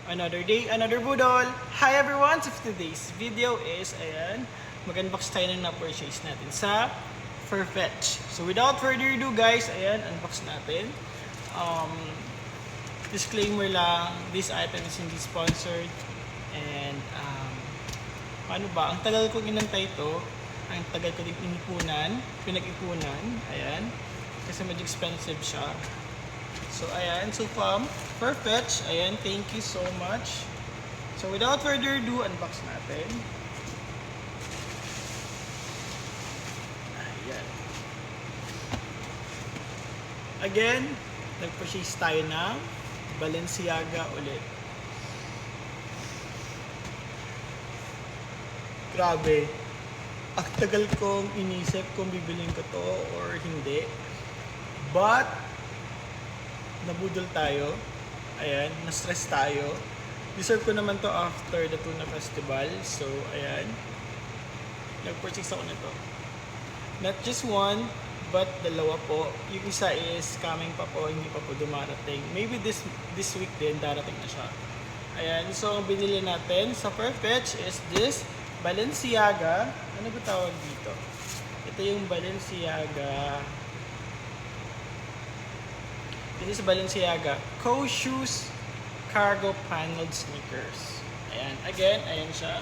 Another day, another budol. Hi everyone! So today's video is, ayan, mag-unbox tayo ng na-purchase natin sa Farfetch. So without further ado guys, ayan, unbox natin. Disclaimer lang, this item is hindi sponsored. And, paano ba? Ang tagal kong inantay ito. Ang tagal ko din pinag-ipunan. Ayan. Kasi medyo expensive siya. So, ayan. So, Farfetch. Ayan. Thank you so much. So, without further ado, unbox natin. Ayan. Again, nag-purchase tayo ng Balenciaga ulit. Grabe. Ang tagal kong inisip kung bibilin ko to or hindi. But, nabudol tayo. Ayan, na-stress tayo. Deserve ko naman to after the Tuna Festival. So, ayan. Nag-purchase ako nito. Not just one, but dalawa po. Yung isa is coming pa po, hindi pa po dumarating. Maybe this week din, darating na siya. Ayan, so ang binili natin sa Farfetch is this Balenciaga. Ano ba tawag dito? Ito yung Balenciaga. This is Balenciaga Co-Shoes Cargo Paneled Sneakers. Ayan, again, ayan siya.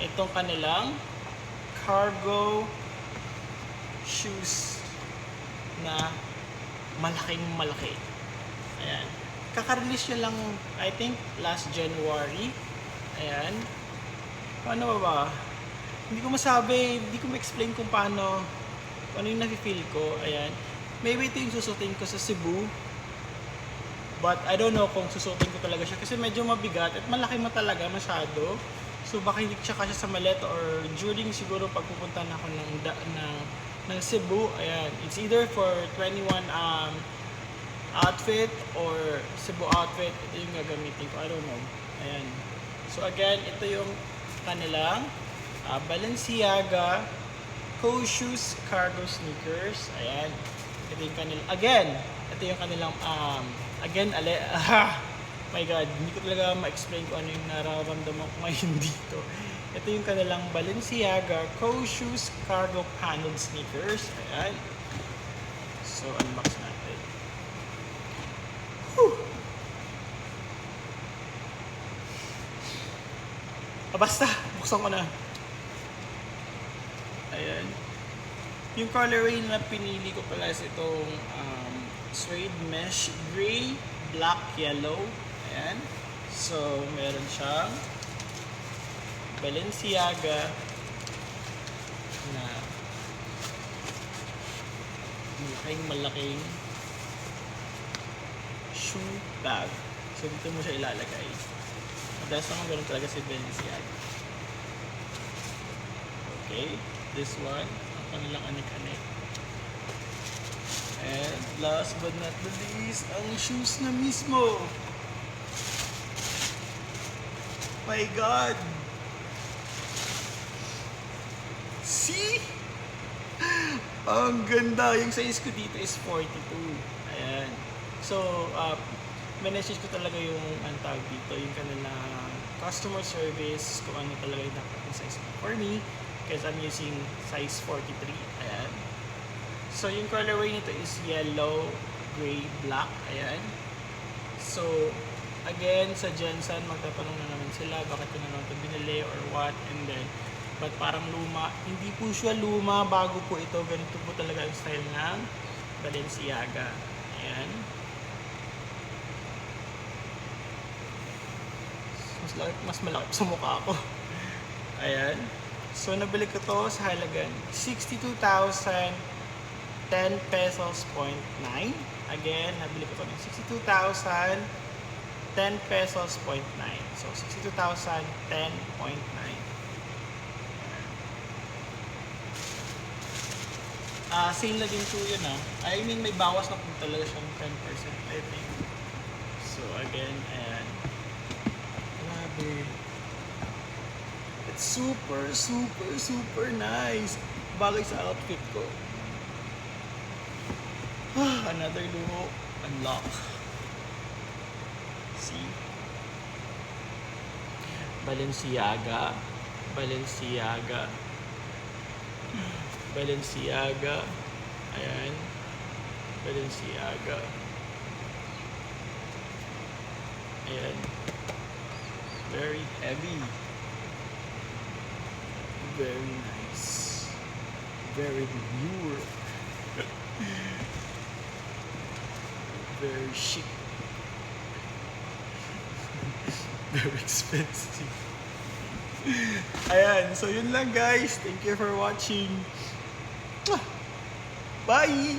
Itong kanilang cargo shoes na malaking malaki. Ayan. Kaka-release nyo lang, I think, last January. Ayan. Paano ba? Hindi ko masabi, hindi ko ma-explain kung paano yung nafe-feel ko. Ayan. Maybe ito yung susutin ko sa Cebu. But I don't know kung susutin ko talaga siya kasi medyo mabigat at malaki mo talaga masyado. So baka hindi siya kasya sa maleta or during siguro pagpupunta na ako ng Cebu. Ayan. It's either for 21 outfit or Cebu outfit. Ito yung gagamitin ko. I don't know. Ayan. So again, ito yung kanilang Balenciaga Co-Shoes Cargo Sneakers. Ayan. Ito yung kanilang, again, ito yung kanilang, my God, hindi ko talaga ma-explain kung ano yung nararamdaman ko ngayon dito. Ito yung kanilang Balenciaga Co-Shoes Cargo Paneled Sneakers. Ayan. So, unbox natin. Whew! Basta, buksan ko na. Ayan. Yung colorway na pinili ko pala is itong suede mesh gray, black, yellow. Ayan. So, meron siyang Balenciaga na malaking shoe bag. So, dito mo siya ilalagay. Madalas naman ganun talaga si Balenciaga. Okay, this one, ang kanilang anik-anik. And last but not the least, ang shoes na mismo. My God! See? Ang ganda! Yung size ko dito is 42. Ayan. So, manage ko talaga yung tawag dito, yung kanilang customer service, kung ano talaga yung dapat yung size for me, because I'm using size 43. Ayan. So, yung colorway nito is yellow, gray, black. Ayan. So, again, sa Jensen, magtatanong na naman sila bakit ko na naman ito binili or what, and then, but parang luma. Hindi po siya luma, bago po ito. Ganito po talaga yung style ng Balenciaga. Ayan. Mas malaki sa mukha ko. Ayan. So, nabili ko to sa halagang 62,010 pesos .9. Again, nabili ko to ng 62,010 pesos .9. So, 62,010.9. Sale na din po yun I mean, may bawas na po talaga siyang 10%, I think. So, again, ayan. Grabe. It's super, super, super nice. Bagay sa outfit ko. Another luho. Unlock. see. Balenciaga. Balenciaga. Balenciaga. Ayan. Balenciaga. Ayan. Very heavy. Very nice. Very demure. Very chic. Very expensive. Ayan. So, yun lang guys. Thank you for watching. Bye!